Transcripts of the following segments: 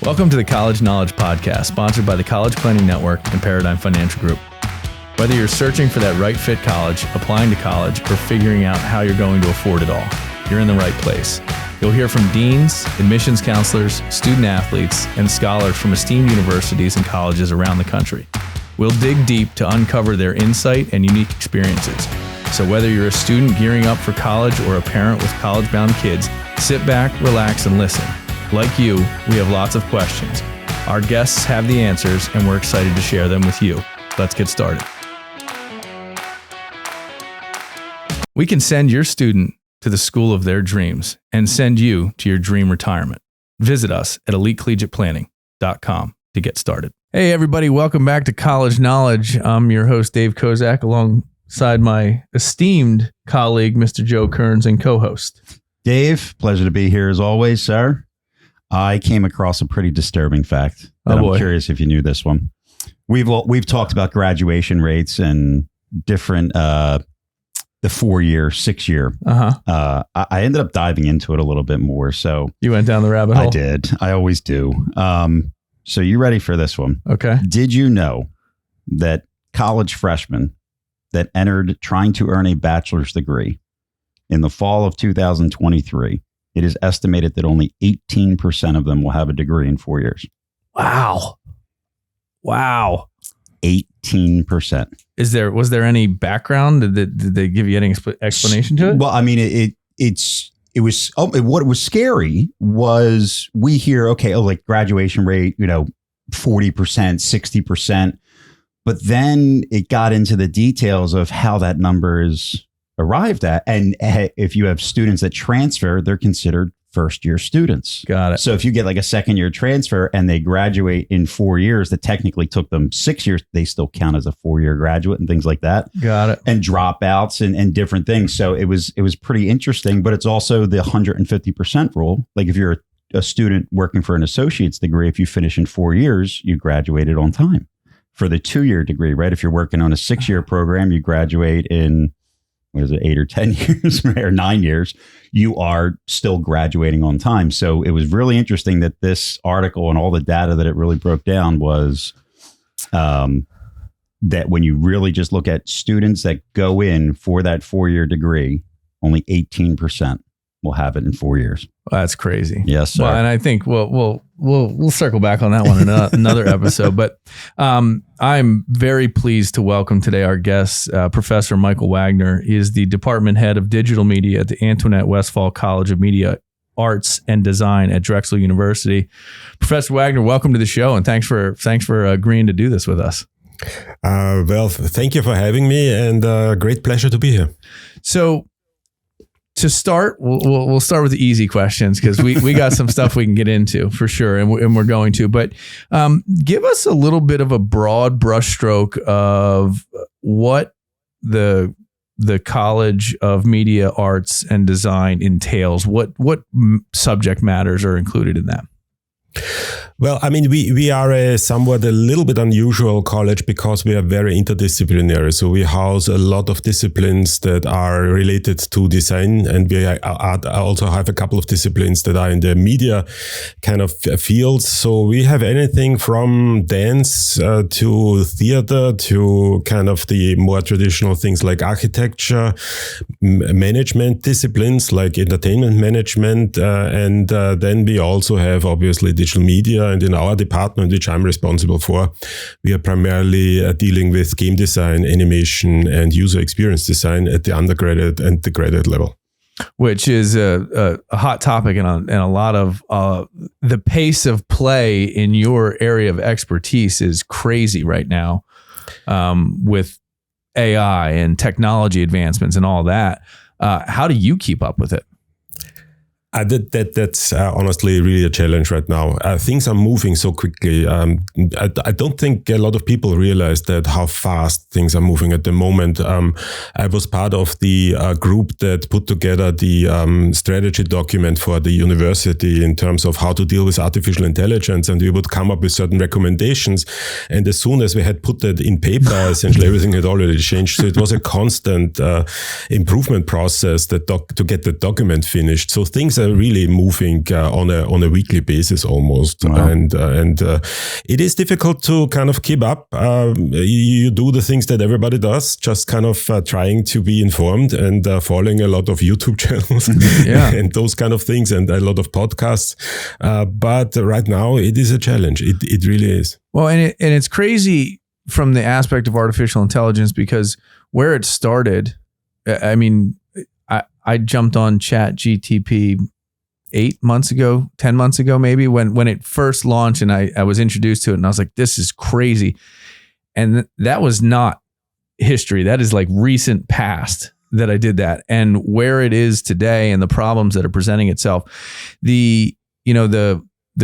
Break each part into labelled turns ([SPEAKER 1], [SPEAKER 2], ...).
[SPEAKER 1] Welcome to the College Knowledge Podcast, sponsored by the College Planning Network and Paradigm Financial Group. Whether you're searching for that right fit college, applying to college, or figuring out how you're going to afford it all, you're in the right place. You'll hear from deans, admissions counselors, student athletes, and scholars from esteemed universities and colleges around the country. We'll dig deep to uncover their insight and unique experiences. So whether you're a student gearing up for college or a parent with college-bound kids, sit back, relax, and listen. Like you, we have lots of questions. Our guests have the answers, and we're excited to share them with you. Let's get started. We can send your student to the school of their dreams and send you to your dream retirement. Visit us at elitecollegiateplanning.com to get started. Hey, everybody. Welcome back to College Knowledge. I'm your host, Dave Kozak, alongside my esteemed colleague, Mr. Joe Kearns, and co-host.
[SPEAKER 2] Dave, pleasure to be here as always, sir. I came across a pretty disturbing fact that I'm curious if you knew this one. We've talked about graduation rates and different the 4-year, 6-year. I ended up diving into it a little bit more. So
[SPEAKER 1] you went down the rabbit hole?
[SPEAKER 2] I did. I always do. So you ready for this one?
[SPEAKER 1] Okay.
[SPEAKER 2] Did you know that college freshmen that entered trying to earn a bachelor's degree in the fall of 2023, it is estimated that only 18% of them will have a degree in 4 years.
[SPEAKER 1] Wow.
[SPEAKER 2] 18%.
[SPEAKER 1] Was there any background? Did they give you any explanation to it?
[SPEAKER 2] Well, I mean, what was scary was we hear, like graduation rate, 40%, 60%. But then it got into the details of how that number is arrived at. And if you have students that transfer, they're considered first-year students.
[SPEAKER 1] Got it.
[SPEAKER 2] So if you get like a second-year transfer and they graduate in 4 years that technically took them 6 years, they still count as a 4-year graduate and things like that.
[SPEAKER 1] Got it.
[SPEAKER 2] And dropouts and different things. So it was pretty interesting, but it's also the 150% rule. Like if you're a student working for an associate's degree, if you finish in 4 years, you graduated on time. For the 2-year degree, right? If you're working on a 6-year program, you graduate in 8 or 10 years, or 9 years, you are still graduating on time. So it was really interesting that this article and all the data that it really broke down was that when you really just look at students that go in for that 4-year degree, only 18% will have it in 4 years.
[SPEAKER 1] Well, that's crazy.
[SPEAKER 2] Yes, sir.
[SPEAKER 1] Well, and I think we'll circle back on that one in another episode. But I'm very pleased to welcome today our guest, Professor Michael Wagner. He is the Department Head of Digital Media at the Antoinette Westphal College of Media Arts and Design at Drexel University. Professor Wagner, welcome to the show, and thanks for agreeing to do this with us.
[SPEAKER 3] Well, thank you for having me, and great pleasure to be here.
[SPEAKER 1] So, to start, we'll start with the easy questions because we got some stuff we can get into for sure, and we're going to. But give us a little bit of a broad brushstroke of what the College of Media Arts and Design entails. What subject matters are included in that?
[SPEAKER 3] Well, I mean, we are a little bit unusual college because we are very interdisciplinary. So we house a lot of disciplines that are related to design. And we also have a couple of disciplines that are in the media kind of fields. So we have anything from dance to theater to kind of the more traditional things like architecture, management disciplines like entertainment management. And then we also have obviously digital media. And in our department, which I'm responsible for, we are primarily dealing with game design, animation, and user experience design at the undergraduate and the graduate level.
[SPEAKER 1] Which is a hot topic and a lot of the pace of play in your area of expertise is crazy right now with AI and technology advancements and all that. How do you keep up with it?
[SPEAKER 3] That's honestly really a challenge right now. Things are moving so quickly. I don't think a lot of people realize that how fast things are moving at the moment. I was part of the group that put together the strategy document for the university in terms of how to deal with artificial intelligence, and we would come up with certain recommendations. And as soon as we had put that in paper, essentially everything had already changed. So it was a constant improvement process to get the document finished. So things really moving on a weekly basis almost.
[SPEAKER 2] Wow.
[SPEAKER 3] And it is difficult to kind of keep up. You do the things that everybody does, just kind of trying to be informed and following a lot of YouTube channels and those kind of things, and a lot of podcasts. But right now it is a challenge. It really is.
[SPEAKER 1] Well, and it's crazy from the aspect of artificial intelligence, because where it started, I mean, I jumped on ChatGPT 10 months ago, maybe when it first launched, and I was introduced to it, and I was like, this is crazy. And that was not history. That is like recent past that I did that. And where it is today and the problems that are presenting itself, the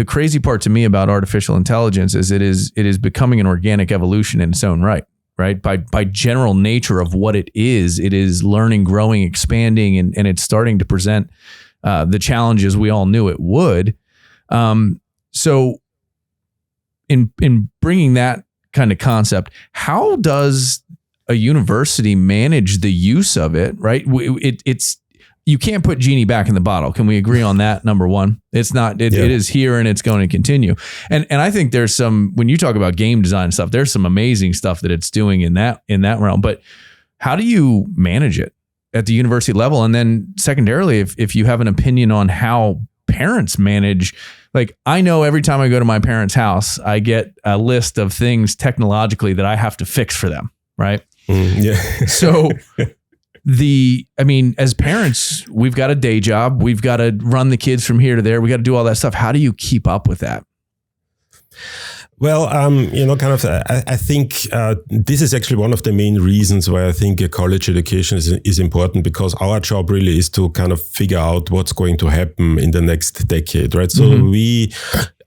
[SPEAKER 1] crazy part to me about artificial intelligence is it is becoming an organic evolution in its own right? By general nature of what it is learning, growing, expanding, and it's starting to present the challenges we all knew it would. So in bringing that kind of concept, how does a university manage the use of it? Right? It's you can't put genie back in the bottle. Can we agree on that? Number one, it's not. It is here and it's going to continue. And I think there's some, when you talk about game design stuff, there's some amazing stuff that it's doing in that realm. But how do you manage it at the university level? And then secondarily, if you have an opinion on how parents manage, like I know every time I go to my parents' house, I get a list of things technologically that I have to fix for them. Right. So as parents, we've got a day job. We've got to run the kids from here to there. We got to do all that stuff. How do you keep up with that?
[SPEAKER 3] Well, I think this is actually one of the main reasons why I think a college education is important, because our job really is to kind of figure out what's going to happen in the next decade, right? So we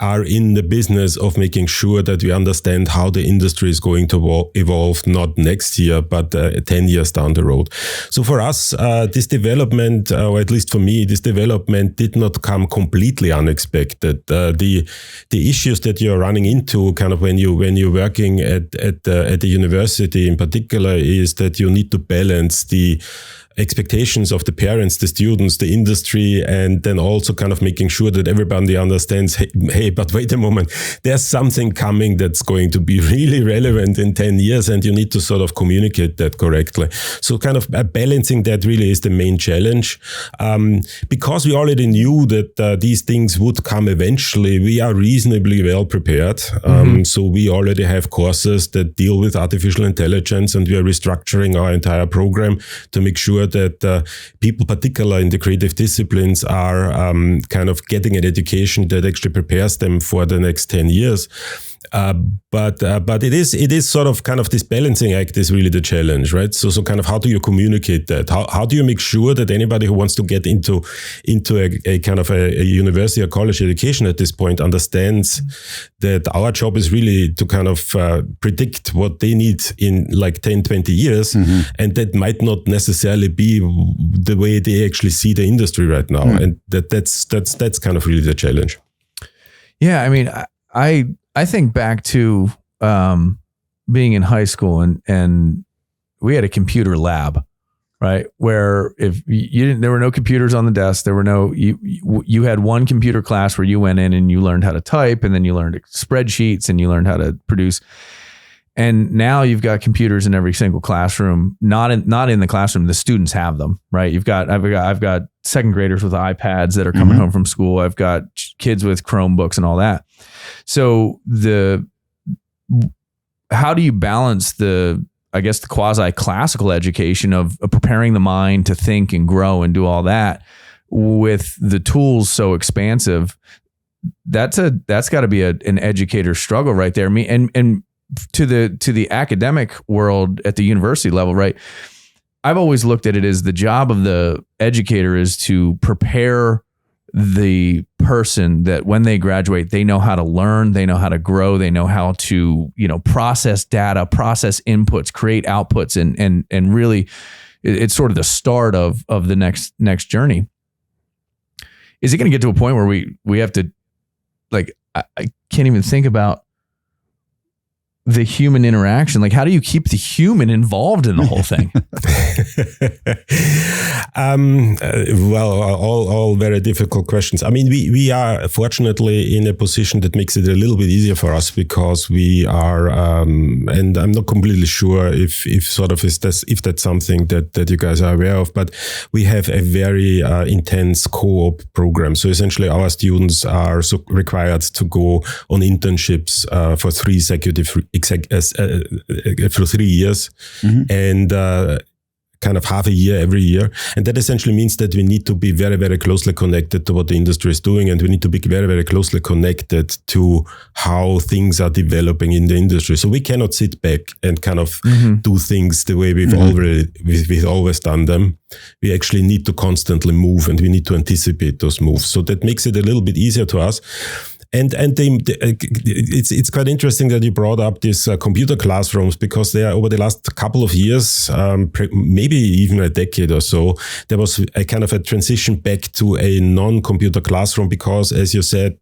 [SPEAKER 3] are in the business of making sure that we understand how the industry is going to evolve, not next year, but 10 years down the road. So for us, this development, or at least for me, this development did not come completely unexpected. The issues that you're running into kind of when you're working at the university in particular is that you need to balance the expectations of the parents, the students, the industry, and then also kind of making sure that everybody understands, hey, but wait a moment, there's something coming that's going to be really relevant in 10 years, and you need to sort of communicate that correctly. So kind of balancing that really is the main challenge. Because we already knew that these things would come eventually, we are reasonably well prepared. So we already have courses that deal with artificial intelligence, and we are restructuring our entire program to make sure that people, particularly in the creative disciplines, are kind of getting an education that actually prepares them for the next 10 years. But it is sort of kind of this balancing act is really the challenge, right? So kind of how do you communicate that? How do you make sure that anybody who wants to get into a kind of a university or college education at this point understands that our job is really to kind of predict what they need in like 10, 20 years. And that might not necessarily be the way they actually see the industry right now. And that's kind of really the challenge.
[SPEAKER 1] Yeah. I mean, I think back to being in high school and we had a computer lab, right? Where if you didn't, there were no computers on the desk. There were no, you had one computer class where you went in and you learned how to type, and then you learned spreadsheets and you learned how to produce. And now you've got computers in every single classroom, not in the classroom. The students have them, right? I've got second graders with iPads that are coming home from school. I've got kids with Chromebooks and all that. So how do you balance the quasi classical education of preparing the mind to think and grow and do all that with the tools so expansive? That's got to be an educator's struggle right there. And to the academic world at the university level, right? I've always looked at it as the job of the educator is to prepare the person that when they graduate, they know how to learn, they know how to grow, they know how to, process data, process inputs, create outputs, and really it's sort of the start of the next journey. Is it going to get to a point where we have to, like, I can't even think about the human interaction? Like, how do you keep the human involved in the whole thing?
[SPEAKER 3] Well, all very difficult questions. I mean, we are fortunately in a position that makes it a little bit easier for us because we are, and I'm not completely sure if that's something that you guys are aware of, but we have a very intense co-op program. So essentially, our students are required to go on internships for 3 years, and kind of half a year every year. And that essentially means that we need to be very, very closely connected to what the industry is doing. And we need to be very, very closely connected to how things are developing in the industry. So we cannot sit back and kind of do things the way we've always done them. We actually need to constantly move, and we need to anticipate those moves. So that makes it a little bit easier to us. And it's quite interesting that you brought up these computer classrooms, because they are, over the last couple of years, maybe even a decade or so, there was a kind of a transition back to a non-computer classroom, because, as you said,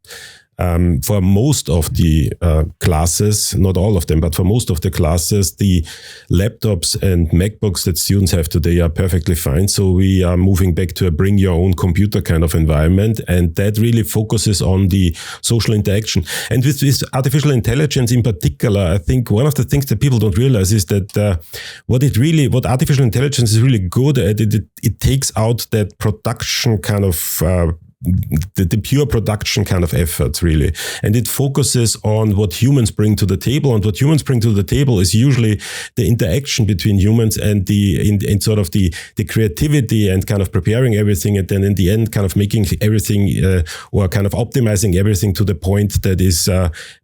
[SPEAKER 3] for most of the classes, not all of them, but for most of the classes, the laptops and MacBooks that students have today are perfectly fine. So we are moving back to a bring your own computer kind of environment. And that really focuses on the social interaction. And with this artificial intelligence in particular, I think one of the things that people don't realize is that what artificial intelligence is really good at, it takes out that production kind of the pure production kind of efforts, really. And it focuses on what humans bring to the table. And what humans bring to the table is usually the interaction between humans and in sort of the creativity and kind of preparing everything. And then in the end, kind of making everything or kind of optimizing everything to the point that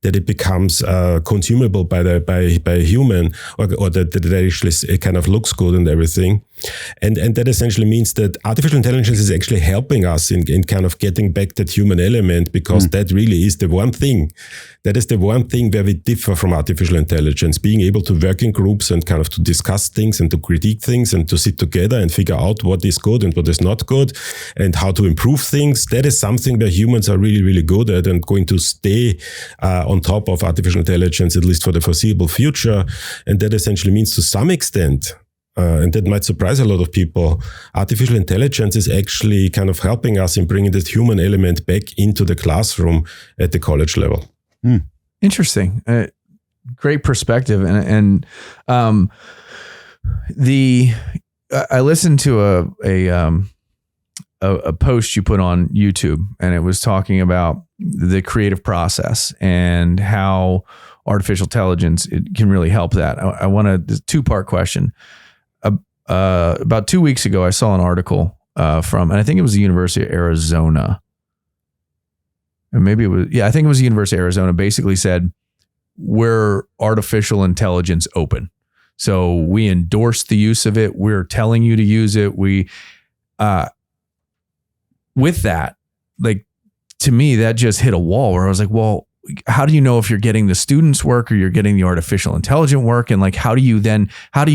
[SPEAKER 3] it becomes consumable by a human, or that it actually kind of looks good and everything. And that essentially means that artificial intelligence is actually helping us in kind of getting back that human element, because that really is the one thing. That is the one thing where we differ from artificial intelligence, being able to work in groups and kind of to discuss things and to critique things and to sit together and figure out what is good and what is not good and how to improve things. That is something where humans are really, really good at and going to stay on top of artificial intelligence, at least for the foreseeable future. And that essentially means, to some extent, and that might surprise a lot of people, artificial intelligence is actually kind of helping us in bringing that human element back into the classroom at the college level.
[SPEAKER 1] Interesting. Great perspective. And I listened to a post you put on YouTube, and it was talking about the creative process and how artificial intelligence, it can really help that. I want a 2-part question. About 2 weeks ago, I saw an article from, and I think it was the University of Arizona. And maybe it was, I think it was the University of Arizona, basically said, we're artificial intelligence open. So we endorse the use of it. We're telling you to use it. We, with that, like, to me, that just hit a wall where I was like, well, how do you know if you're getting the students' work or you're getting the artificial intelligent work? And like, how do you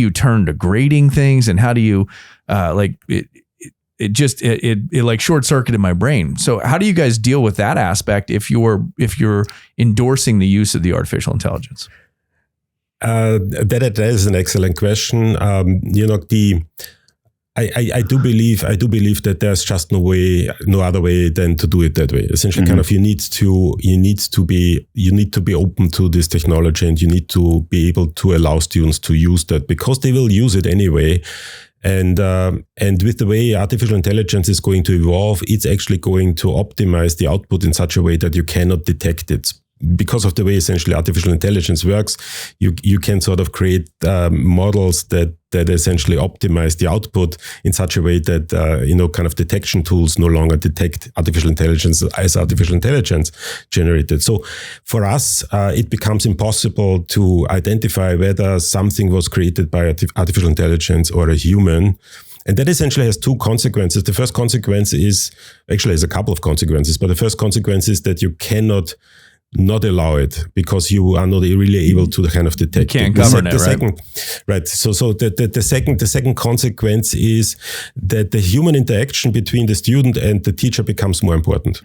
[SPEAKER 1] turn to grading things? And how do you, it like short circuited my brain. So how do you guys deal with that aspect if you're endorsing the use of the artificial intelligence?
[SPEAKER 3] That is an excellent question. I do believe that there's just no other way than to do it that way. Essentially, kind of you need to be open to this technology, and you need to be able to allow students to use that, because they will use it anyway. And with the way artificial intelligence is going to evolve, it's actually going to optimize the output in such a way that you cannot detect it. Because of the way essentially artificial intelligence works, you can sort of create models that essentially optimize the output in such a way that kind of detection tools no longer detect artificial intelligence as artificial intelligence generated. So for us, it becomes impossible to identify whether something was created by artificial intelligence or a human. And that essentially has 2 consequences. The first consequence is, actually has a couple of consequences, but the first consequence is that you cannot not allow it, because you are not really able to kind of detect.
[SPEAKER 1] You can't govern it, right?
[SPEAKER 3] Right. So the second consequence is that the human interaction between the student and the teacher becomes more important.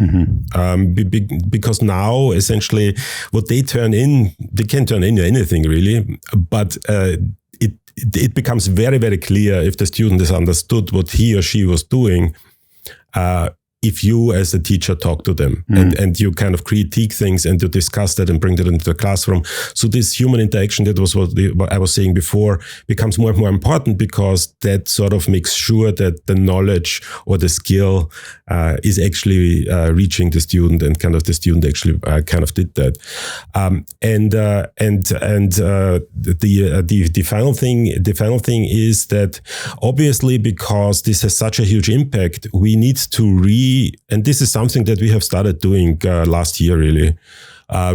[SPEAKER 3] Because now essentially what they can turn in anything really, but it becomes very, very clear if the student has understood what he or she was doing, if you as a teacher talk to them and you kind of critique things and you discuss that and bring that into the classroom. So this human interaction, that was what I was saying before, becomes more and more important, because that sort of makes sure that the knowledge or the skill is actually reaching the student, and kind of the student actually kind of did that. The final thing is that obviously, because this has such a huge impact, we need to and this is something that we have started doing last year, really.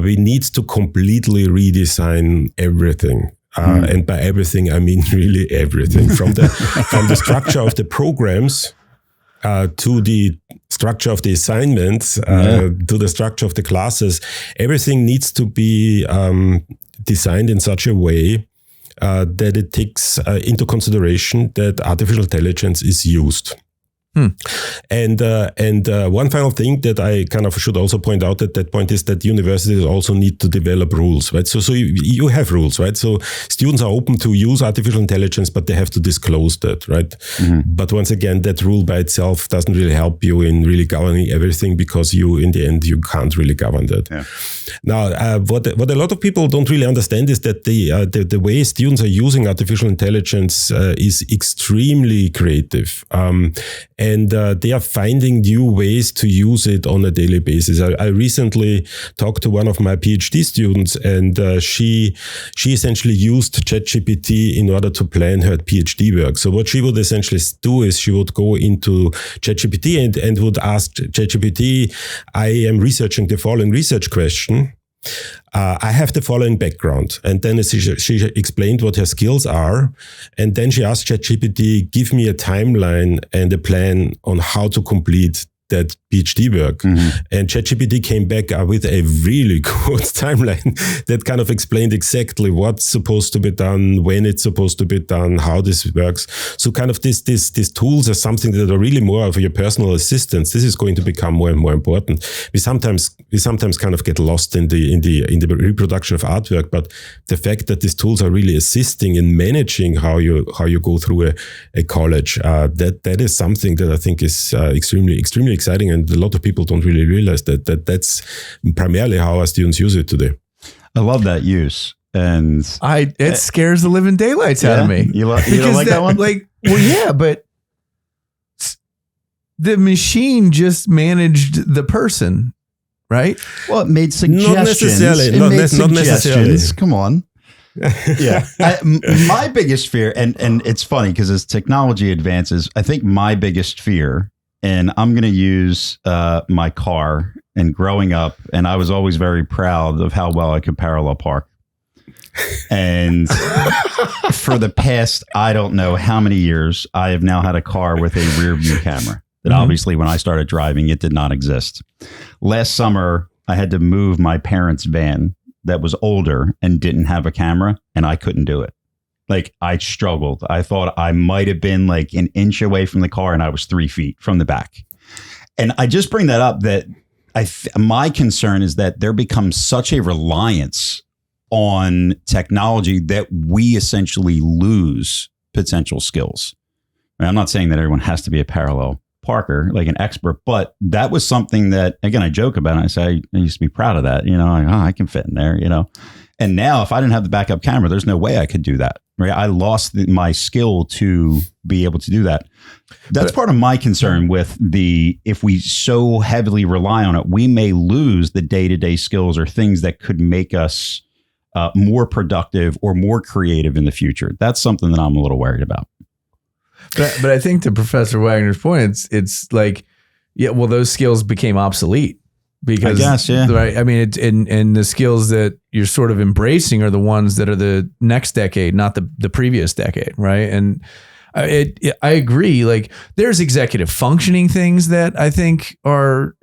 [SPEAKER 3] We need to completely redesign everything. And by everything, I mean really everything. From the structure of the programs to the structure of the assignments, to the structure of the classes, everything needs to be designed in such a way that it takes into consideration that artificial intelligence is used. And one final thing that I kind of should also point out at that point is that universities also need to develop rules, right? So you have rules, right? So students are open to use artificial intelligence, but they have to disclose that, right? But once again, that rule by itself doesn't really help you in really governing everything, because in the end, you can't really govern that. Yeah. Now, what a lot of people don't really understand is that the way students are using artificial intelligence is extremely creative. And they are finding new ways to use it on a daily basis. I recently talked to one of my PhD students, and she essentially used ChatGPT in order to plan her PhD work. So what she would essentially do is she would go into ChatGPT and would ask ChatGPT, I am researching the following research question. I have the following background. And then she explained what her skills are. And then she asked ChatGPT, give me a timeline and a plan on how to complete that PhD work. And ChatGPT came back with a really good timeline that kind of explained exactly what's supposed to be done, when it's supposed to be done, how this works. So kind of these tools are something that are really more of your personal assistance. This is going to become more and more important. We sometimes kind of get lost in the reproduction of artwork, but the fact that these tools are really assisting in managing how you go through a college, that is something that I think is extremely exciting, and a lot of people don't really realize that's primarily how our students use it today.
[SPEAKER 2] I love that use, and
[SPEAKER 1] it scares the living daylights out of me.
[SPEAKER 2] You don't like that one?
[SPEAKER 1] Like, well, yeah, but the machine just managed the person, right?
[SPEAKER 2] Well, it made suggestions.
[SPEAKER 3] Not necessarily.
[SPEAKER 2] Come on. Yeah. My biggest fear, and it's funny because as technology advances, I think my biggest fear, and I'm going to use my car, and growing up, and I was always very proud of how well I could parallel park. And for the past, I don't know how many years, I have now had a car with a rear view camera that obviously when I started driving, it did not exist. Last summer, I had to move my parents' van that was older and didn't have a camera, and I couldn't do it. Like, I struggled. I thought I might have been like an inch away from the car, and I was 3 feet from the back. And I just bring that up that my concern is that there becomes such a reliance on technology that we essentially lose potential skills. And I'm not saying that everyone has to be a parallel parker, like an expert, but that was something that, again, I joke about it. I say I used to be proud of that, like, I can fit in there, And now if I didn't have the backup camera, there's no way I could do that. Right? I lost my skill to be able to do that. That's part of my concern with if we so heavily rely on it, we may lose the day-to-day skills or things that could make us more productive or more creative in the future. That's something that I'm a little worried about.
[SPEAKER 1] But I think to Professor Wagner's point, it's like, yeah, well, those skills became obsolete. Because, I guess, yeah. Right. I mean, and the skills that you're sort of embracing are the ones that are the next decade, not the previous decade. Right. And I agree. Like, there's executive functioning things that I think are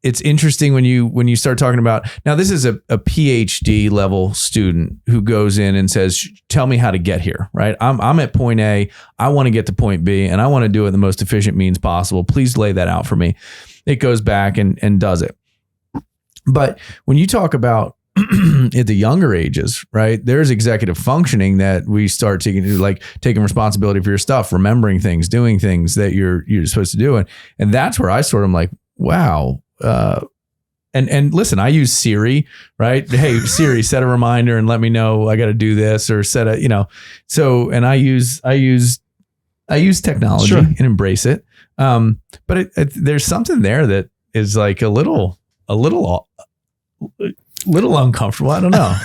[SPEAKER 1] it's interesting when you start talking about, now this is a PhD level student who goes in and says, tell me how to get here. Right. I'm at point A. I want to get to point B, and I want to do it in the most efficient means possible. Please lay that out for me. It goes back and does it. But when you talk about at the younger ages, right, there's executive functioning that we start taking, like taking responsibility for your stuff, remembering things, doing things that you're supposed to do. And that's where I sort of am like, wow. And listen, I use Siri, right? Hey, Siri, set a reminder and let me know I got to do this, or set a, so, and I use technology and embrace it. But there's something there that is like a little uncomfortable. I don't know.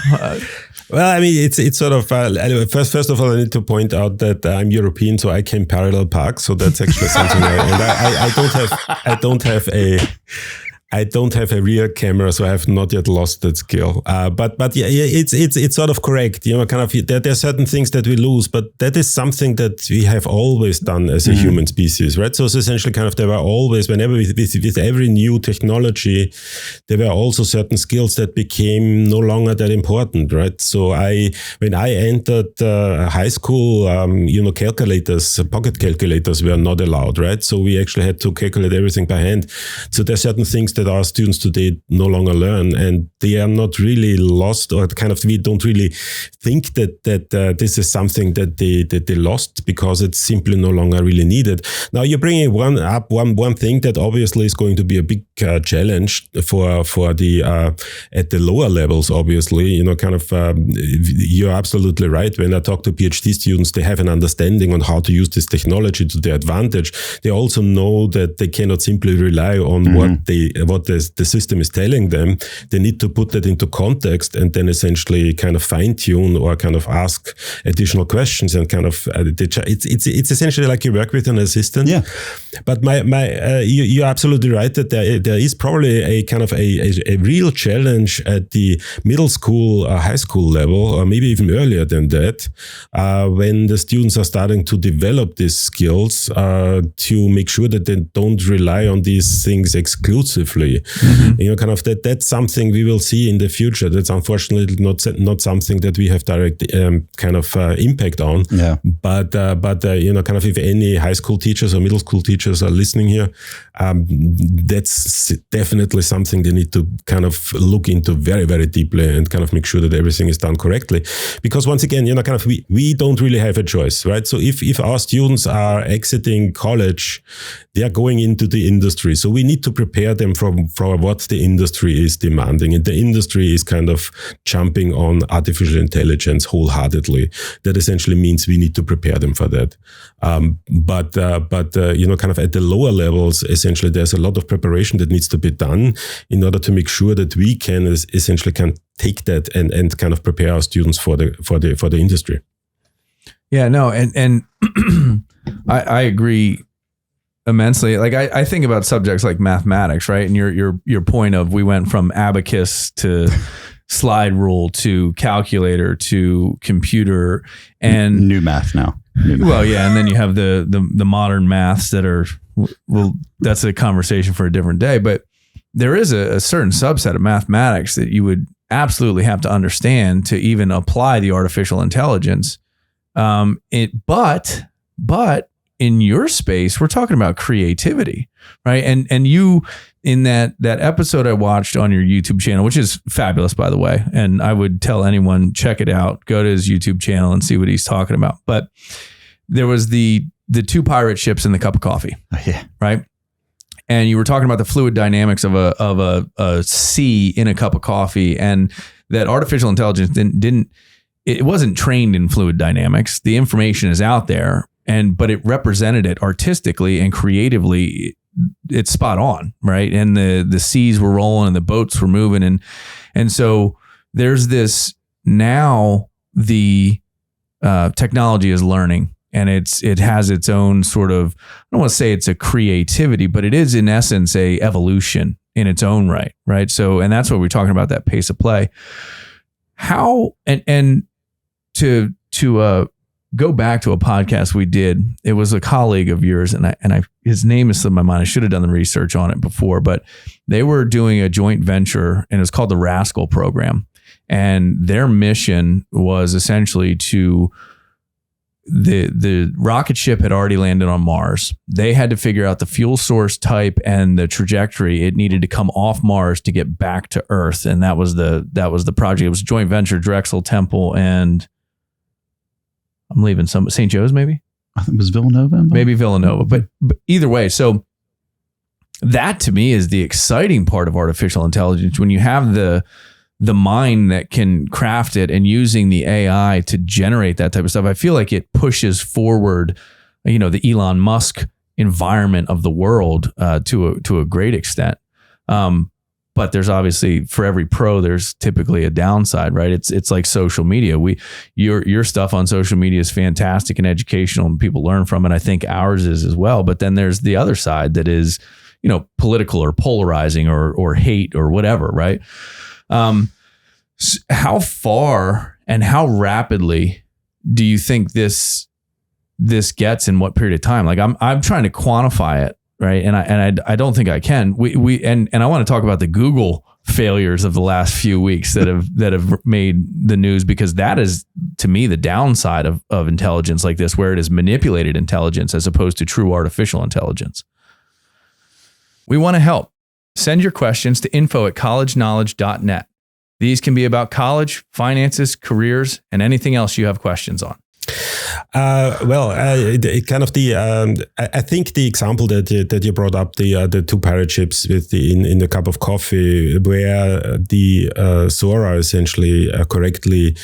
[SPEAKER 3] Well, I mean, it's sort of first of all, I need to point out that I'm European, so I can parallel park. So that's actually something. I don't have a rear camera, so I have not yet lost that skill. But yeah, it's sort of correct. Kind of there are certain things that we lose, but that is something that we have always done as a human species, right? So it's essentially kind of there were always, whenever with every new technology, there were also certain skills that became no longer that important, right? So when I entered high school, calculators, pocket calculators were not allowed, right? So we actually had to calculate everything by hand. So there are certain things that our students today no longer learn, and they are not really lost, or kind of we don't really think that this is something that they lost, because it's simply no longer really needed. Now you're bringing one thing that obviously is going to be a big challenge for the at the lower levels. Obviously, you're absolutely right. When I talk to PhD students, they have an understanding on how to use this technology to their advantage. They also know that they cannot simply rely on what the system is telling them. They need to put that into context and then essentially kind of fine tune or kind of ask additional questions, and kind of it's essentially like you work with an assistant. Yeah. But you're absolutely right that there is probably a kind of a real challenge at the middle school, high school level, or maybe even earlier than that, when the students are starting to develop these skills to make sure that they don't rely on these things exclusively. Kind of that's something we will see in the future. That's unfortunately not something that we have direct kind of impact on. Yeah. But kind of if any high school teachers or middle school teachers are listening here, that's definitely something they need to kind of look into very, very deeply and kind of make sure that everything is done correctly. Because once again, kind of we don't really have a choice, right? So if our students are exiting college, they are going into the industry. So we need to prepare them for what the industry is demanding. And the industry is kind of jumping on artificial intelligence wholeheartedly. That essentially means we need to prepare them for that. But kind of at the lower levels, essentially there's a lot of preparation that needs to be done in order to make sure that we can essentially take that and kind of prepare our students for the industry.
[SPEAKER 1] Yeah, no, and I agree immensely. Like I think about subjects like mathematics, right? And your point of we went from abacus to slide rule to calculator to computer and
[SPEAKER 2] new math now.
[SPEAKER 1] Well, yeah, and then you have the modern maths that are, well, that's a conversation for a different day. But there is a certain subset of mathematics that you would absolutely have to understand to even apply the artificial intelligence. But in your space, we're talking about creativity, right? And you, in that episode I watched on your YouTube channel, which is fabulous, by the way, and I would tell anyone, check it out, go to his YouTube channel and see what he's talking about. But there was the two pirate ships in the cup of coffee, right? And you were talking about the fluid dynamics of a sea in a cup of coffee, and that artificial intelligence it wasn't trained in fluid dynamics. The information is out there, but it represented it artistically and creatively. It's spot on, right? And the seas were rolling and the boats were moving, and so there's this now. The technology is learning, and it has its own sort of, I don't want to say it's a creativity, but it is in essence a evolution in its own right? So, and that's what we're talking about, that pace of play. How and to go back to a podcast we did. It was a colleague of yours, and I his name is slipped my mind. I should have done the research on it before, but they were doing a joint venture, and it was called the Rascal Program. And their mission was essentially to the rocket ship had already landed on Mars. They had to figure out the fuel source type and the trajectory it needed to come off Mars to get back to Earth. And that was the project. It was a joint venture, Drexel, Temple, and I'm leaving some St. Joe's, maybe?
[SPEAKER 2] I think it was Villanova.
[SPEAKER 1] Maybe Villanova. But either way, so that to me is the exciting part of artificial intelligence. When you have the mind that can craft it and using the AI to generate that type of stuff, I feel like it pushes forward, the Elon Musk environment of the world to a great extent. But there's obviously, for every pro, there's typically a downside, right? It's like social media. Your stuff on social media is fantastic and educational, and people learn from it. I think ours is as well. But then there's the other side that is, political or polarizing or hate or whatever, right? How far and how rapidly do you think this gets in what period of time? Like I'm trying to quantify it, right? And I don't think I can. And I want to talk about the Google failures of the last few weeks that have made the news, because that is, to me, the downside of intelligence like this, where it is manipulated intelligence as opposed to true artificial intelligence. We want to help. Send your questions to info@collegeknowledge.net. These can be about college, finances, careers, and anything else you have questions on.
[SPEAKER 3] I think the example that you brought up, the two pirate ships with in a cup of coffee, where the Sora essentially correctly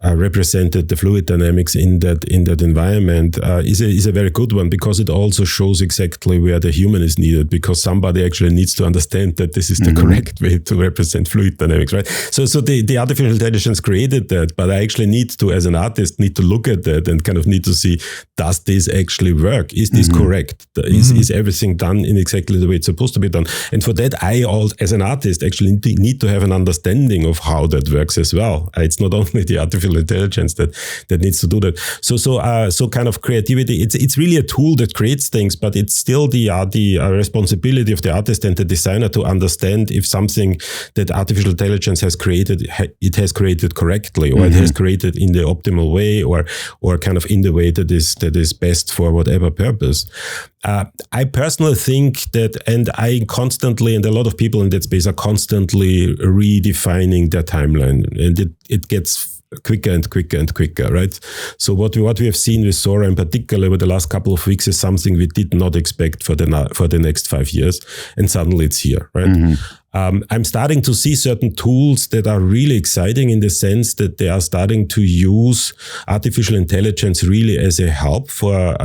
[SPEAKER 3] represented the fluid dynamics in that environment is a very good one, because it also shows exactly where the human is needed, because somebody actually needs to understand that this is the correct way to represent fluid dynamics, right? So the artificial intelligence created that, but I actually need to, as an artist, need to look at that and kind of need to see, does this actually work? Is this correct? Is everything done in exactly the way it's supposed to be done? And for that, as an artist, actually need to have an understanding of how that works as well. It's not only the artificial intelligence that needs to do that. So kind of creativity, it's really a tool that creates things, but it's still the responsibility of the artist and the designer to understand if something that artificial intelligence has created, it has created correctly, or it has created in the optimal way, or kind of in the way that is best for whatever purpose. I personally think that, and I constantly, and a lot of people in that space are constantly redefining their timeline, and it gets quicker and quicker and quicker, right? So what we have seen with Sora in particular over the last couple of weeks is something we did not expect for the next 5 years, and suddenly it's here, right? I'm starting to see certain tools that are really exciting in the sense that they are starting to use artificial intelligence really as a help for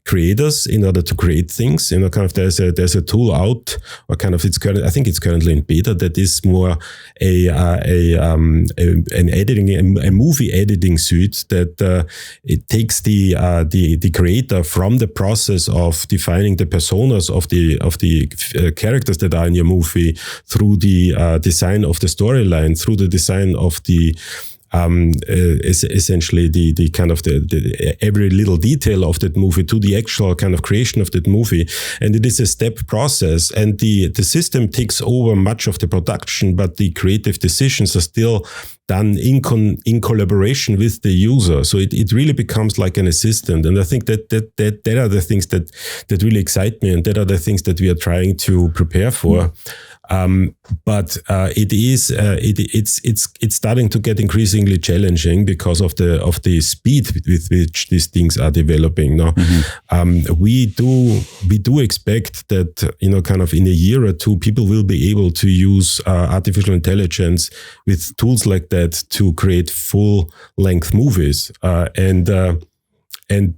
[SPEAKER 3] creators in order to create things. Kind of there's a tool out, or kind of I think it's currently in beta, that is more an editing, a movie editing suite that it takes the creator from the process of defining the personas of the characters that are in your movie, through the design of the storyline, through the design of the essentially the kind of the every little detail of that movie, to the actual kind of creation of that movie. And it is a step process, and the system takes over much of the production, but the creative decisions are still done in collaboration with the user. So it really becomes like an assistant. And I think that are the things that really excite me, and that are the things that we are trying to prepare for. But it's starting to get increasingly challenging because of the speed with which these things are developing. Now, we do expect that kind of in a year or two, people will be able to use artificial intelligence with tools like that to create full-length movies, and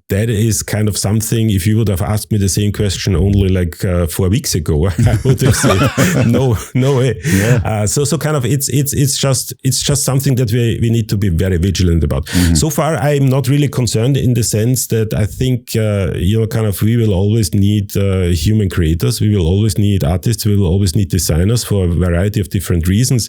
[SPEAKER 3] that is kind of something, if you would have asked me the same question only like 4 weeks ago, I would have said, no way. Yeah. So kind of it's just something that we need to be very vigilant about. So far, I'm not really concerned, in the sense that I think, kind of we will always need human creators. We will always need artists. We will always need designers for a variety of different reasons.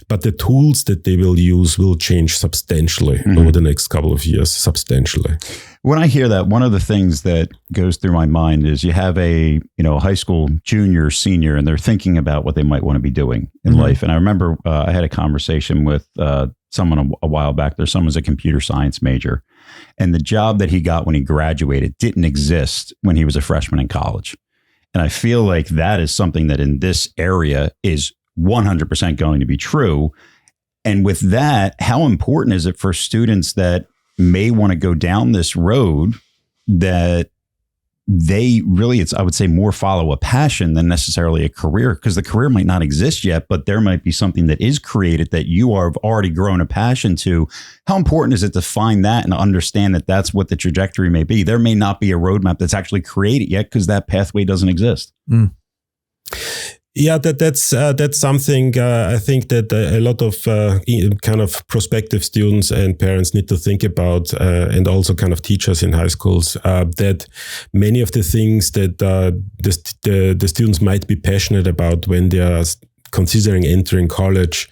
[SPEAKER 3] But the tools that they will use will change substantially over the next couple of years, substantially.
[SPEAKER 2] When I hear that, one of the things that goes through my mind is you have a high school junior, senior, and they're thinking about what they might want to be doing in life. And I remember I had a conversation with someone a while back. There's someone who's a computer science major, and the job that he got when he graduated didn't exist when he was a freshman in college. And I feel like that is something that in this area is 100% going to be true. And with that, how important is it for students that may want to go down this road that they really, I would say, more follow a passion than necessarily a career, because the career might not exist yet, but there might be something that is created that you have already grown a passion to. How important is it to find that and understand that that's what the trajectory may be? There may not be a roadmap that's actually created yet because that pathway doesn't exist.
[SPEAKER 3] Mm. Yeah, that's something I think that a lot of kind of prospective students and parents need to think about, and also kind of teachers in high schools, that many of the things that the students might be passionate about when they are considering entering college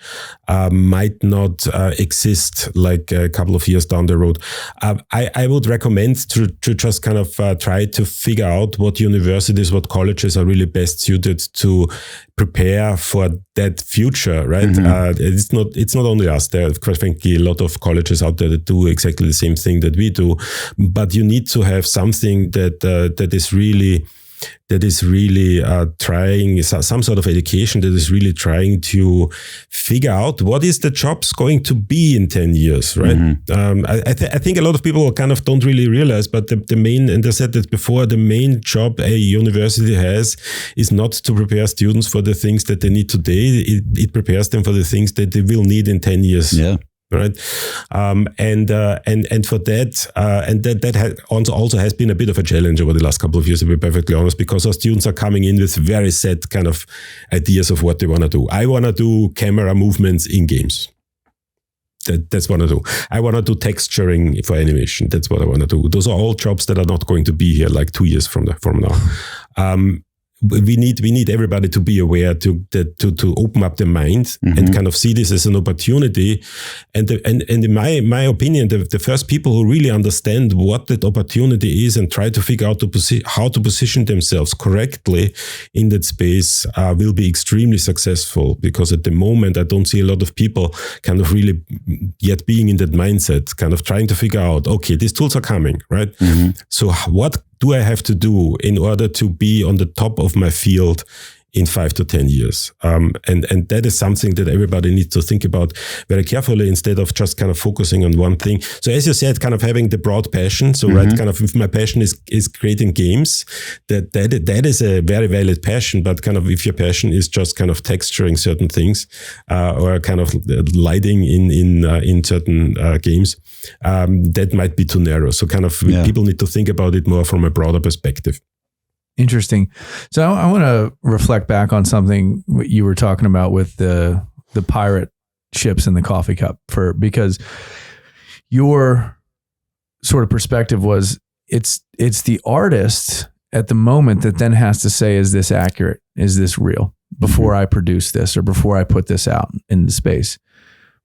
[SPEAKER 3] might not exist like a couple of years down the road. I would recommend to just kind of try to figure out what universities, what colleges are really best suited to prepare for that future, right? Mm-hmm. It's not only us. There are, quite frankly, a lot of colleges out there that do exactly the same thing that we do, but you need to have something that is really trying some sort of education that is really trying to figure out what is the jobs going to be in 10 years, right? Mm-hmm. I think a lot of people kind of don't really realize, but the main, and I said that before, the main job a university has is not to prepare students for the things that they need today. It prepares them for the things that they will need in 10 years.
[SPEAKER 2] Yeah.
[SPEAKER 3] Right, and for that, and that also has been a bit of a challenge over the last couple of years, to be perfectly honest, because our students are coming in with very set kind of ideas of what they want to do. I want to do camera movements in games. That's what I do. I want to do texturing for animation. That's what I want to do. Those are all jobs that are not going to be here like 2 years from now. We need everybody to be aware to open up their mind, mm-hmm. and kind of see this as an opportunity. And in my opinion, the first people who really understand what that opportunity is and try to figure out how to position themselves correctly in that space will be extremely successful. Because at the moment, I don't see a lot of people kind of really yet being in that mindset, kind of trying to figure out, okay, these tools are coming, right? Mm-hmm. So what do I have to do in order to be on the top of my field in 5 to 10 years? And that is something that everybody needs to think about very carefully, instead of just kind of focusing on one thing. So as you said, kind of having the broad passion. So, mm-hmm. right, kind of if my passion is creating games, that is a very valid passion. But kind of if your passion is just kind of texturing certain things, or kind of lighting in certain games, that might be too narrow. So kind of people need to think about it more from a broader perspective.
[SPEAKER 1] Interesting. So I want to reflect back on something you were talking about with the pirate ships and the coffee cup, because your sort of perspective was it's the artist at the moment that then has to say, is this accurate? Is this real? Before mm-hmm. I produce this, or before I put this out into space.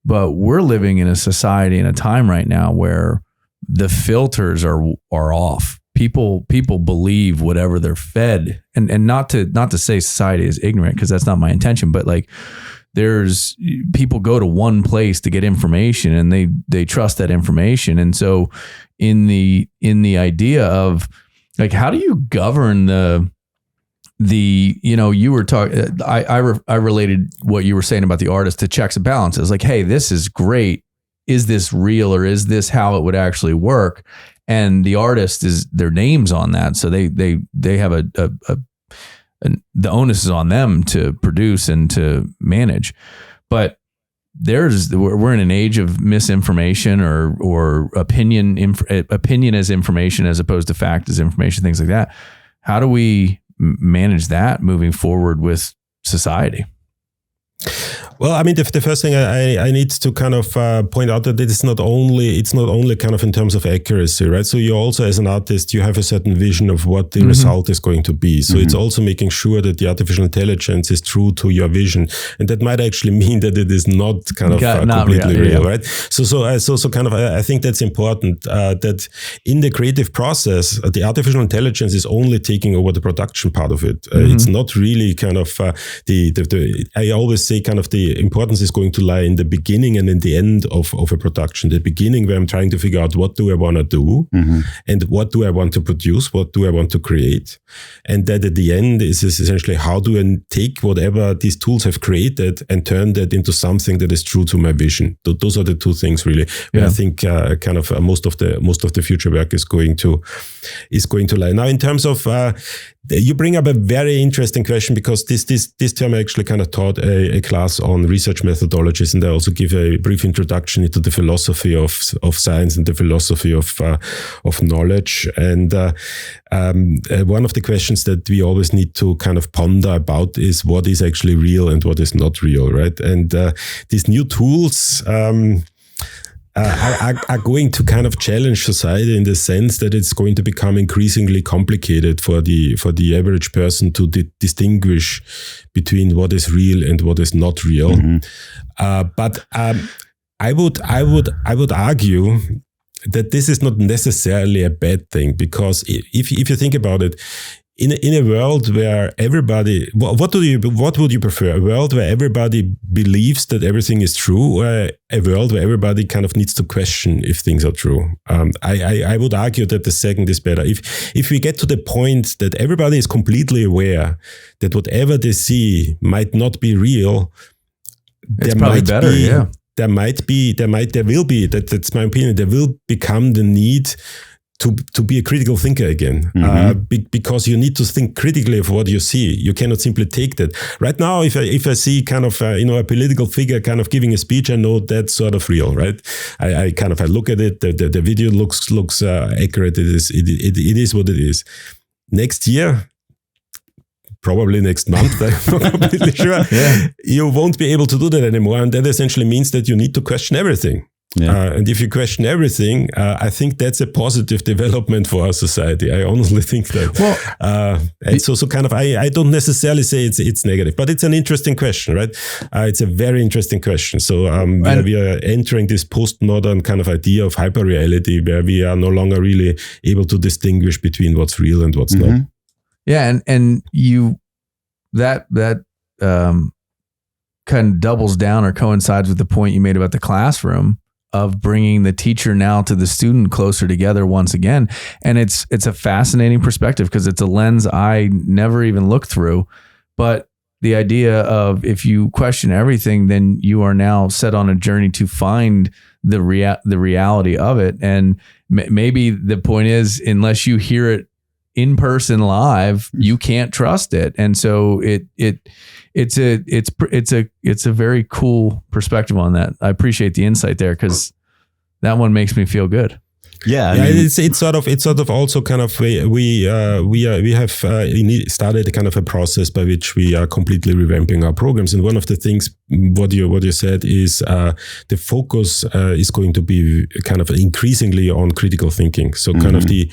[SPEAKER 1] But we're living in a society and a time right now where the filters are off. People believe whatever they're fed, and not to say society is ignorant, because that's not my intention, but like there's people go to one place to get information, and they trust that information. And so in the idea of like, how do you govern you were talking, I related what you were saying about the artist to checks and balances. Like, hey, this is great. Is this real, or is this how it would actually work? And the artist is their name's on that. So they have the onus is on them to produce and to manage. But we're in an age of misinformation or opinion as information as opposed to fact as information, things like that. How do we manage that moving forward with society?
[SPEAKER 3] Well, I mean, the first thing I need to kind of point out that it's not only kind of in terms of accuracy, right? So you also, as an artist, you have a certain vision of what the mm-hmm. result is going to be. So mm-hmm. it's also making sure that the artificial intelligence is true to your vision, and that might actually mean that it is not kind of completely real, right? So kind of I think that's important, that in the creative process, the artificial intelligence is only taking over the production part of it. Mm-hmm. It's not really kind of I always say kind of the the importance is going to lie in the beginning and in the end of a production. The beginning where I'm trying to figure out what do I want to do and what do I want to produce, what do I want to create. And that at the end is essentially how do I take whatever these tools have created and turn that into something that is true to my vision. Those are the two things really, where I think most of the future work is going to lie. Now, in terms of you bring up a very interesting question, because this term I actually kind of taught a class on research methodologies, and I also give a brief introduction into the philosophy of science and the philosophy of knowledge. And one of the questions that we always need to kind of ponder about is what is actually real and what is not real, right? And these new tools are going to kind of challenge society in the sense that it's going to become increasingly complicated for the average person to distinguish between what is real and what is not real. But I would argue that this is not necessarily a bad thing, because if you think about it, in a world where everybody, what would you prefer? A world where everybody believes that everything is true, or a world where everybody kind of needs to question if things are true? I would argue that the second is better. If we get to the point that everybody is completely aware that whatever they see might not be real,
[SPEAKER 1] it's probably better. Yeah.
[SPEAKER 3] There will be, that's my opinion, there will become the need to be a critical thinker again, because you need to think critically of what you see. You cannot simply take that. Right now, if I see kind of a political figure kind of giving a speech, I know that's sort of real, right? I look at it. The video looks accurate. It is what it is. Next year, probably next month, I'm not completely sure. You won't be able to do that anymore, and that essentially means that you need to question everything. And if you question everything, I think that's a positive development for our society. I honestly think that. Well, and so kind of, I don't necessarily say it's negative, but it's an interesting question, right? It's a very interesting question. So we are entering this postmodern kind of idea of hyperreality, where we are no longer really able to distinguish between what's real and what's not.
[SPEAKER 1] Yeah, and you that kind of doubles down or coincides with the point you made about the classroom, of bringing the teacher now to the student closer together once again. And it's a fascinating perspective, because it's a lens I never even looked through. But the idea of, if you question everything, then you are now set on a journey to find the reality of it. And maybe the point is, unless you hear it in person live, you can't trust it. And so it's a very cool perspective on that. I appreciate the insight there, because that one makes me feel good.
[SPEAKER 2] Yeah,
[SPEAKER 3] it's sort of also kind of we have started a kind of a process by which we are completely revamping our programs. And one of the things what you said is the focus is going to be kind of increasingly on critical thinking. So kind of the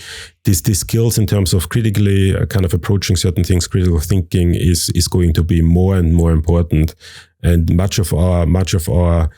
[SPEAKER 3] skills in terms of critically kind of approaching certain things, critical thinking is going to be more and more important. And much of our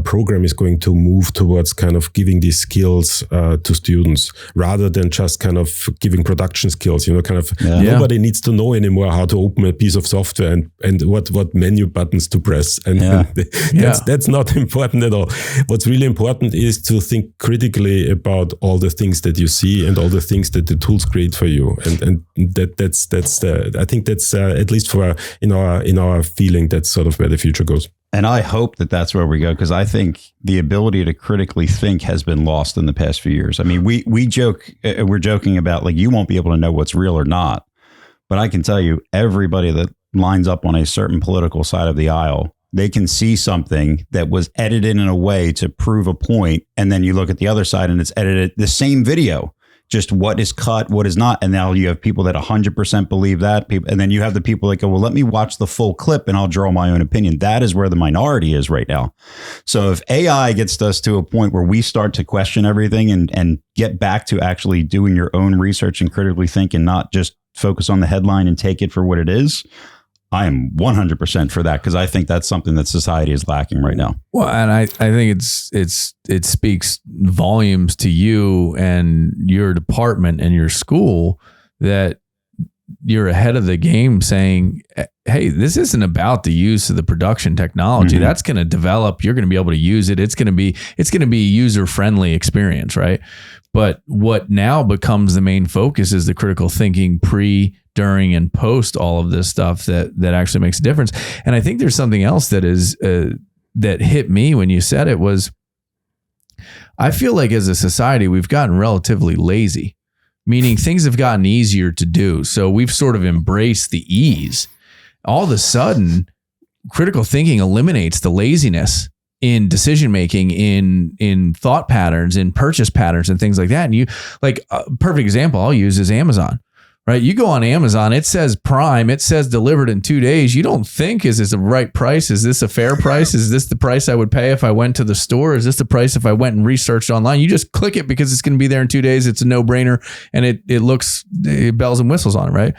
[SPEAKER 3] program is going to move towards kind of giving these skills to students, rather than just kind of giving production skills. Nobody needs to know anymore how to open a piece of software and what menu buttons to press. And that's not important at all. What's really important is to think critically about all the things that you see and all the things that the tools create for you. And that's I think that's at least for in our feeling, that's sort of where the future goes.
[SPEAKER 2] And I hope that that's where we go, because I think the ability to critically think has been lost in the past few years. I mean, we're joking about, like, you won't be able to know what's real or not. But I can tell you, everybody that lines up on a certain political side of the aisle, they can see something that was edited in a way to prove a point. And then you look at the other side and it's edited the same video, just what is cut, what is not. And now you have people that 100% believe that. And then you have the people that go, well, let me watch the full clip and I'll draw my own opinion. That is where the minority is right now. So if AI gets us to a point where we start to question everything and get back to actually doing your own research and critically think, and not just focus on the headline and take it for what it is, I am 100% for that, because I think that's something that society is lacking right now.
[SPEAKER 1] Well, and I think it speaks volumes to you and your department and your school that you're ahead of the game saying, hey, this isn't about the use of the production technology. That's going to develop. You're going to be able to use it. It's going to be user-friendly experience, right? But what now becomes the main focus is the critical thinking pre, during, and post all of this stuff that actually makes a difference. And I think there's something else that is that hit me when you said it was, I feel like as a society, we've gotten relatively lazy, meaning things have gotten easier to do. So we've sort of embraced the ease. All of a sudden, critical thinking eliminates the laziness in decision-making, in thought patterns, in purchase patterns and things like that. And you, like, a perfect example I'll use is Amazon, right? You go on Amazon, it says Prime, it says delivered in 2 days. You don't think, is this the right price? Is this a fair price? Is this the price I would pay if I went to the store? Is this the price if I went and researched online? You just click it because it's going to be there in 2 days. It's a no-brainer. And it looks bells and whistles on it, right?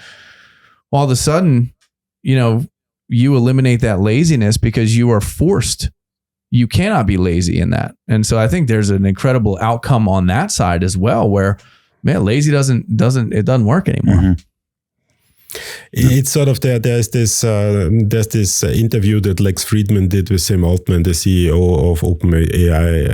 [SPEAKER 1] All of a sudden, you eliminate that laziness because you are forced. You cannot be lazy in that. And so I think there's an incredible outcome on that side as well, where, man, lazy doesn't work anymore. Mm-hmm.
[SPEAKER 3] It's sort of there's this interview that Lex Friedman did with Sam Altman, the CEO of OpenAI,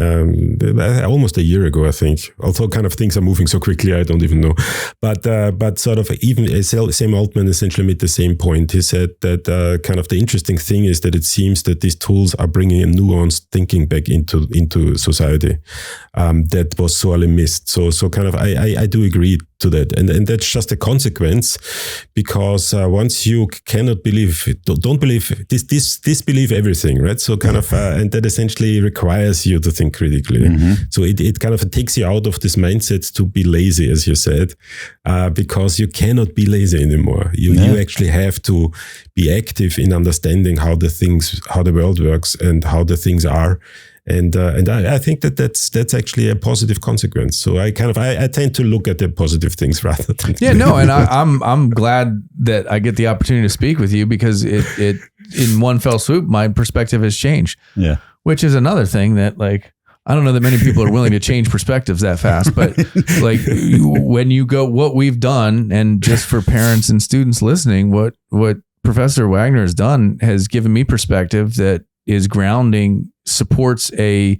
[SPEAKER 3] almost a year ago, I think. Although kind of things are moving so quickly, I don't even know. But sort of even Sam Altman essentially made the same point. He said that kind of the interesting thing is that it seems that these tools are bringing a nuanced thinking back into society that was sorely missed. So kind of I do agree to that, and that's just a consequence, because once you cannot believe, don't believe, disbelieve everything, right? So kind of, and that essentially requires you to think critically. Mm-hmm. So it kind of takes you out of this mindset to be lazy, as you said, because you cannot be lazy anymore. You actually have to be active in understanding how the world works and how the things are. And I think that's actually a positive consequence. So I tend to look at the positive things rather than
[SPEAKER 1] and I'm glad that I get the opportunity to speak with you, because it in one fell swoop my perspective has changed. Yeah, which is another thing that, like, I don't know that many people are willing to change perspectives that fast, but like when you go, what we've done, and just for parents and students listening, what Professor Wagner has done has given me perspective that is grounding, supports a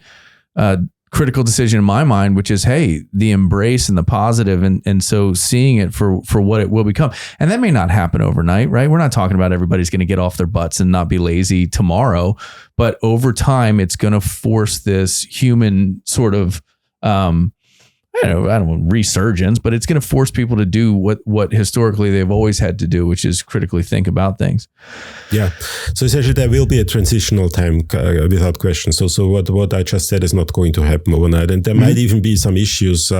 [SPEAKER 1] critical decision in my mind, which is, hey, the embrace and the positive, and so seeing it for what it will become. And that may not happen overnight, right? We're not talking about everybody's going to get off their butts and not be lazy tomorrow, but over time, it's going to force this human sort of, I don't know, resurgence, but it's going to force people to do what historically they've always had to do, which is critically think about things.
[SPEAKER 3] Yeah. So essentially there will be a transitional time without question. So what I just said is not going to happen overnight. And there might even be some issues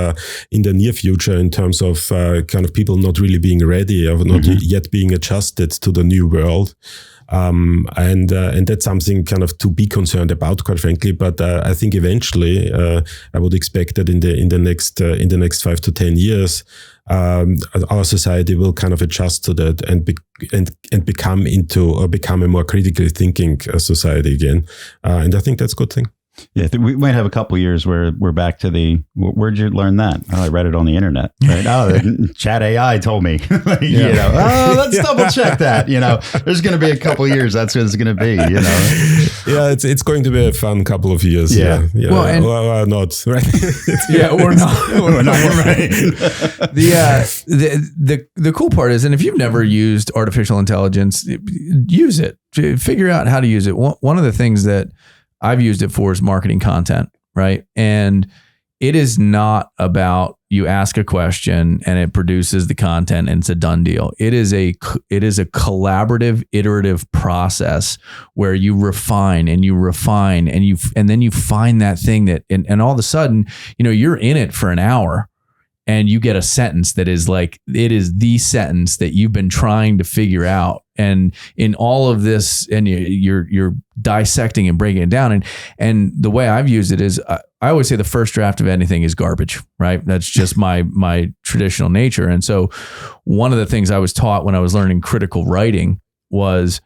[SPEAKER 3] in the near future in terms of kind of people not really being ready or not yet being adjusted to the new world. And that's something kind of to be concerned about, quite frankly. But I think eventually, I would expect that in the next 5 to 10 years, our society will kind of adjust to that and become a more critically thinking society again. And I think that's a good thing.
[SPEAKER 2] Yeah, we might have a couple of years where we're back to where'd you learn that? Oh, I read it on the internet, right? Oh, Chat AI told me, let's double check that. There's going to be a couple of years. That's what it's going to be,
[SPEAKER 3] Yeah, it's going to be a fun couple of years. Yeah. Well, or not, right?
[SPEAKER 1] Or not. We're not right. The cool part is, and if you've never used artificial intelligence, use it. Figure out how to use it. One of the things that I've used it for is marketing content, right? And it is not about you ask a question and it produces the content and it's a done deal. It is a collaborative, iterative process where you refine and then you find that thing that, and all of a sudden, you're in it for an hour and you get a sentence that is like, it is the sentence that you've been trying to figure out. And in all of this, and you're dissecting and breaking it down. And the way I've used it is, I always say the first draft of anything is garbage, right? That's just my traditional nature. And so one of the things I was taught when I was learning critical writing was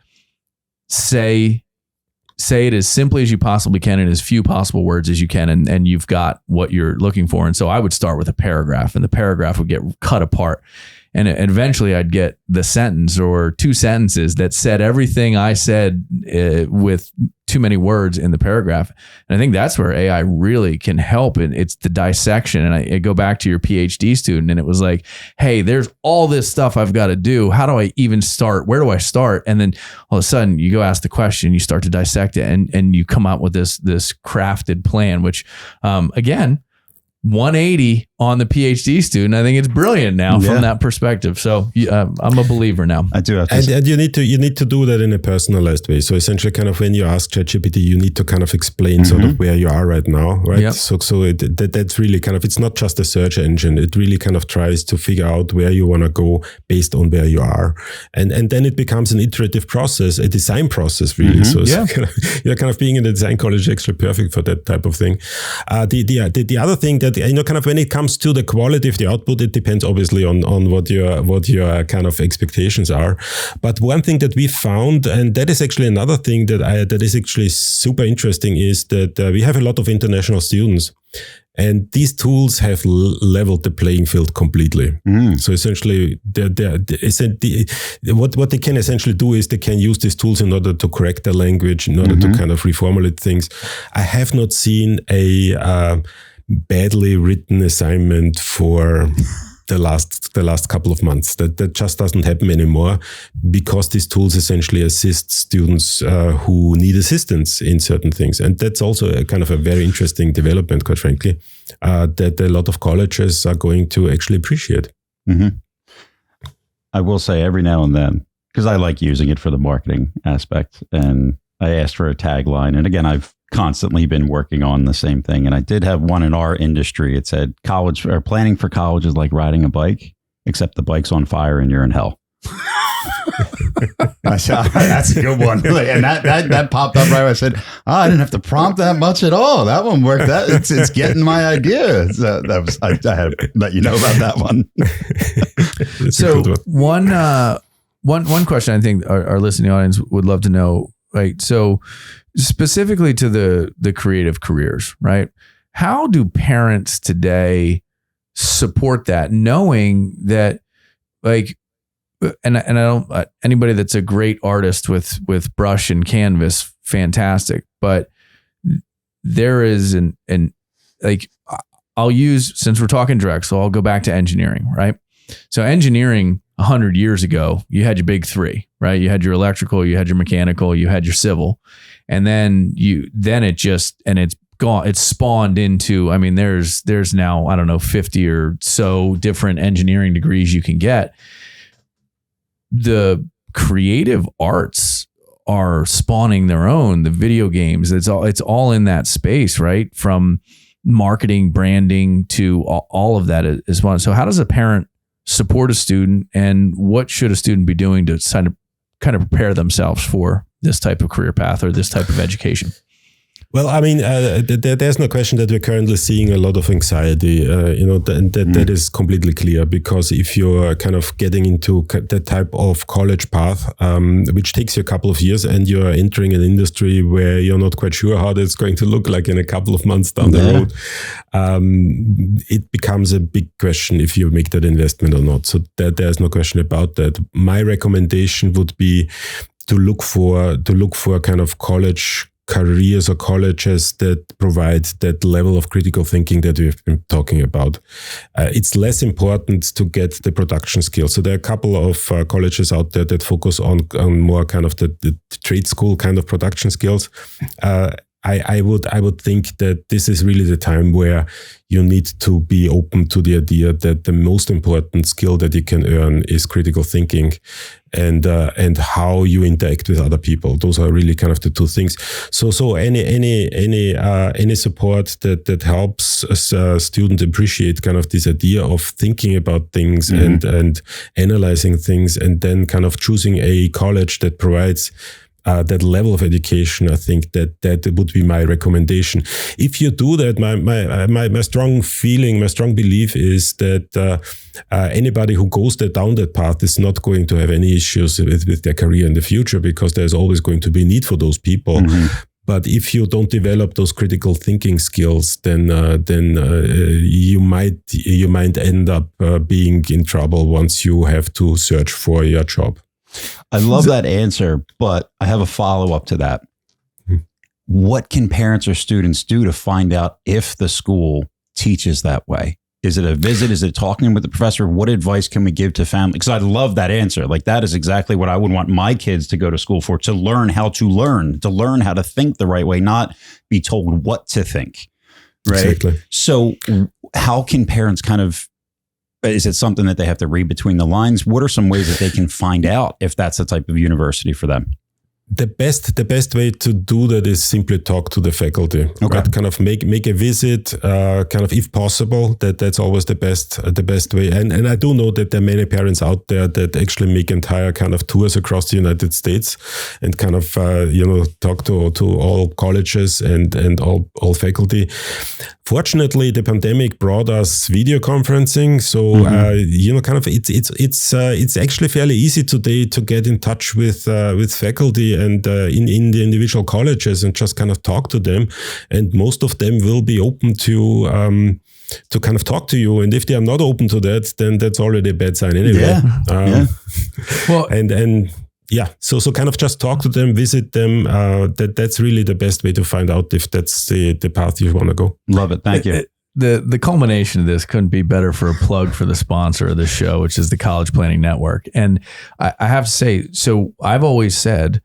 [SPEAKER 1] say say it as simply as you possibly can in as few possible words as you can, and you've got what you're looking for. And so I would start with a paragraph, and the paragraph would get cut apart. And eventually I'd get the sentence or two sentences that said everything I said with too many words in the paragraph. And I think that's where AI really can help. And it's the dissection. And I go back to your PhD student, and it was like, hey, there's all this stuff I've got to do. How do I even start? Where do I start? And then all of a sudden you go ask the question, you start to dissect it, and you come out with this crafted plan, which again, 180 on the PhD student. I think it's brilliant now from that perspective. So I'm a believer now.
[SPEAKER 2] I do have to
[SPEAKER 3] and you need to do that in a personalized way. So essentially, kind of when you ask ChatGPT, you need to kind of explain sort of where you are right now, right?
[SPEAKER 1] Yep.
[SPEAKER 3] So that's really kind of, it's not just a search engine. It really kind of tries to figure out where you want to go based on where you are, and then it becomes an iterative process, a design process, really. So you're kind of being in the design college is actually perfect for that type of thing. The other thing that, kind of when it comes to the quality of the output, it depends obviously on what your kind of expectations are. But one thing that we found, and that is actually another thing that is actually super interesting, is that we have a lot of international students. And these tools have leveled the playing field completely. So essentially, what they can essentially do is they can use these tools in order to correct their language, in order to kind of reformulate things. I have not seen a badly written assignment for the last couple of months. That just doesn't happen anymore, because these tools essentially assist students who need assistance in certain things. And that's also a kind of a very interesting development, quite frankly, that a lot of colleges are going to actually appreciate.
[SPEAKER 2] I will say every now and then, because I like using it for the marketing aspect, and I asked for a tagline. And again, I've constantly been working on the same thing. And I did have one in our industry. It said college, or planning for college is like riding a bike, except the bike's on fire and you're in hell. I said, that's a good one. And that popped up right away. I said, I didn't have to prompt that much at all. That one worked. It's getting my idea. So I had to let you know about that one.
[SPEAKER 1] So one question I think our listening audience would love to know, right? So specifically to the creative careers, right? How do parents today support that, knowing that, like, and I don't, anybody that's a great artist with brush and canvas, fantastic, but there is like, I'll use, since we're talking Drexel, I'll go back to engineering, right? So engineering 100 years ago, you had your big three, right? You had your electrical, you had your mechanical, you had your civil. And then it's gone. It's spawned into, I mean, there's now, I don't know, 50 or so different engineering degrees you can get. The creative arts are spawning their own, the video games, it's all in that space, right? From marketing, branding to all of that is one. So how does a parent support a student, and what should a student be doing to kind of prepare themselves for this type of career path or this type of education?
[SPEAKER 3] Well, I mean, there's no question that we're currently seeing a lot of anxiety, that is completely clear, because if you're kind of getting into that type of college path, which takes you a couple of years, and you're entering an industry where you're not quite sure how that's going to look like in a couple of months down the road, it becomes a big question if you make that investment or not. So there's no question about that. My recommendation would be to look for kind of college careers or colleges that provide that level of critical thinking that we've been talking about. It's less important to get the production skills. So there are a couple of colleges out there that focus on more kind of the trade school kind of production skills. I would think that this is really the time where you need to be open to the idea that the most important skill that you can earn is critical thinking, and how you interact with other people. Those are really kind of the two things. So any support that helps a student appreciate kind of this idea of thinking about things and analyzing things, and then kind of choosing a college that provides that level of education, I think that would be my recommendation. If you do that, my strong feeling, my strong belief is that anybody who goes down that path is not going to have any issues with their career in the future, because there's always going to be a need for those people. Mm-hmm. But if you don't develop those critical thinking skills, then you might end up being in trouble once you have to search for your job.
[SPEAKER 2] I love that answer, but I have a follow-up to that. What can parents or students do to find out if the school teaches that way? Is it a visit? Is it talking with the professor? What advice can we give to family? Because I love that answer. Like, that is exactly what I would want my kids to go to school for, to learn how to learn how to think the right way, not be told what to think. Right.
[SPEAKER 3] Exactly.
[SPEAKER 2] So how can parents is it something that they have to read between the lines? What are some ways that they can find out if that's the type of university for them?
[SPEAKER 3] The best way to do that is simply talk to the faculty.
[SPEAKER 2] Okay.
[SPEAKER 3] Right? Kind of make a visit, if possible. That's always the best way. And I do know that there are many parents out there that actually make entire kind of tours across the United States and kind of talk to all colleges and all faculty. Fortunately, the pandemic brought us video conferencing, so it's actually fairly easy today to get in touch with faculty and in the individual colleges and just kind of talk to them, and most of them will be open to kind of talk to you. And if they are not open to that, then that's already a bad sign anyway.
[SPEAKER 1] Well,
[SPEAKER 3] so kind of just talk to them, visit them. That's really the best way to find out if that's the path you want to go.
[SPEAKER 2] Love it. Thank you.
[SPEAKER 1] The culmination of this couldn't be better for a plug for the sponsor of this show, which is the College Planning Network. And I have to say, so I've always said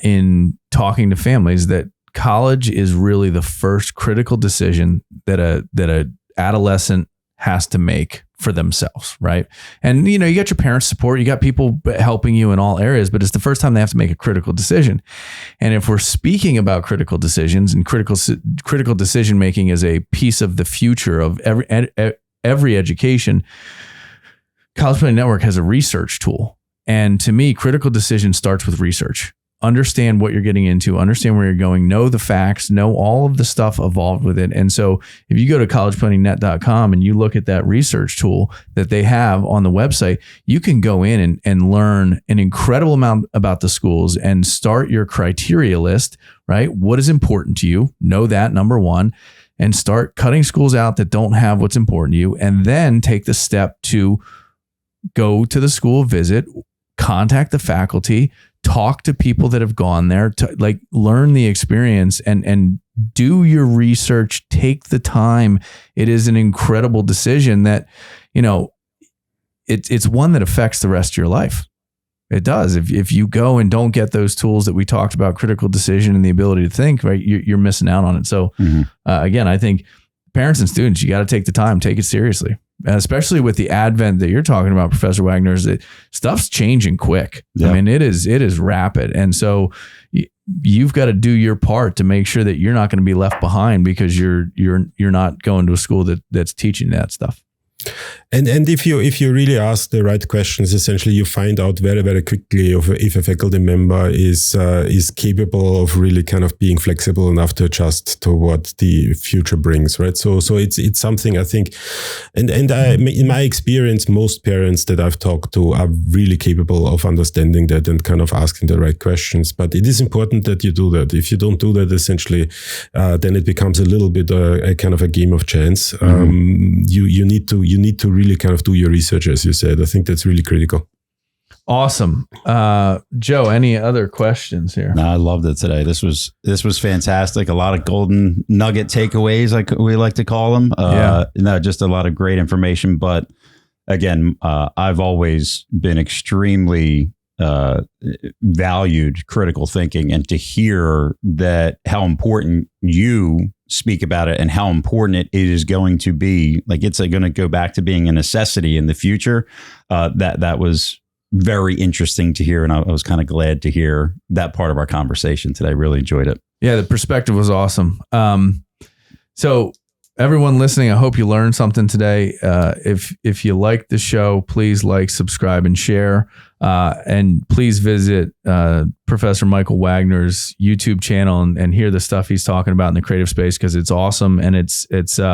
[SPEAKER 1] in talking to families that college is really the first critical decision that a adolescent has to make for themselves, right? And you got your parents' support, you got people helping you in all areas, but it's the first time they have to make a critical decision. And if we're speaking about critical decisions, and critical decision making is a piece of the future of every education, College Planning Network has a research tool. And to me, critical decision starts with research. Understand what you're getting into, understand where you're going, know the facts, know all of the stuff involved with it. And so if you go to collegeplanningnet.com and you look at that research tool that they have on the website, you can go in and learn an incredible amount about the schools and start your criteria list, right? What is important to you? Know that, number one, and start cutting schools out that don't have what's important to you. And then take the step to go to the school, visit, contact the faculty, talk to people that have gone there, to learn the experience and do your research, take the time. It is an incredible decision that, it's one that affects the rest of your life. It does. If you go and don't get those tools that we talked about, critical decision and the ability to think, right, you're missing out on it. So again, I think parents and students, you got to take the time, take it seriously. And especially with the advent that you're talking about, Professor Wagner, is that stuff's changing quick. Yeah. I mean, it is rapid. And so you've got to do your part to make sure that you're not going to be left behind because you're not going to a school that's teaching that stuff.
[SPEAKER 3] And if you really ask the right questions, essentially you find out very, very quickly if a faculty member is capable of really kind of being flexible enough to adjust to what the future brings, right? So it's something I think, and in my experience, most parents that I've talked to are really capable of understanding that and kind of asking the right questions. But it is important that you do that. If you don't do that, essentially, then it becomes a little bit a kind of a game of chance. You need to really kind of do your research, as you said. I think that's really critical.
[SPEAKER 1] Awesome. Joe, any other questions here?
[SPEAKER 2] No, I loved it today. This was fantastic. A lot of golden nugget takeaways, like we like to call them. Just a lot of great information. But again, I've always been extremely valued critical thinking, and to hear that how important you speak about it and how important it is going to be, like it's going to go back to being a necessity in the future. That was very interesting to hear, and I was kind of glad to hear that part of our conversation today. Really enjoyed it.
[SPEAKER 1] Yeah, the perspective was awesome. So everyone listening, I hope you learned something today. If you like the show, please like, subscribe, and share. And please visit Professor Michael Wagner's YouTube channel and hear the stuff he's talking about in the creative space, because it's awesome and it's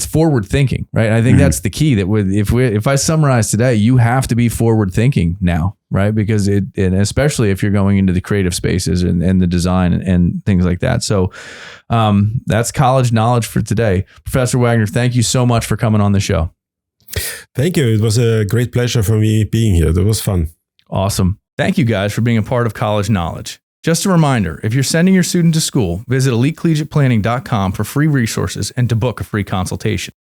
[SPEAKER 1] forward thinking, right? I think that's the key. That if I summarize today, you have to be forward thinking now, right? Because and especially if you're going into the creative spaces and the design and things like that. So that's college knowledge for today. Professor Wagner, thank you so much for coming on the show.
[SPEAKER 3] Thank you. It was a great pleasure for me being here. That was fun.
[SPEAKER 1] Awesome. Thank you guys for being a part of College Knowledge. Just a reminder, if you're sending your student to school, visit elitecollegiateplanning.com for free resources and to book a free consultation.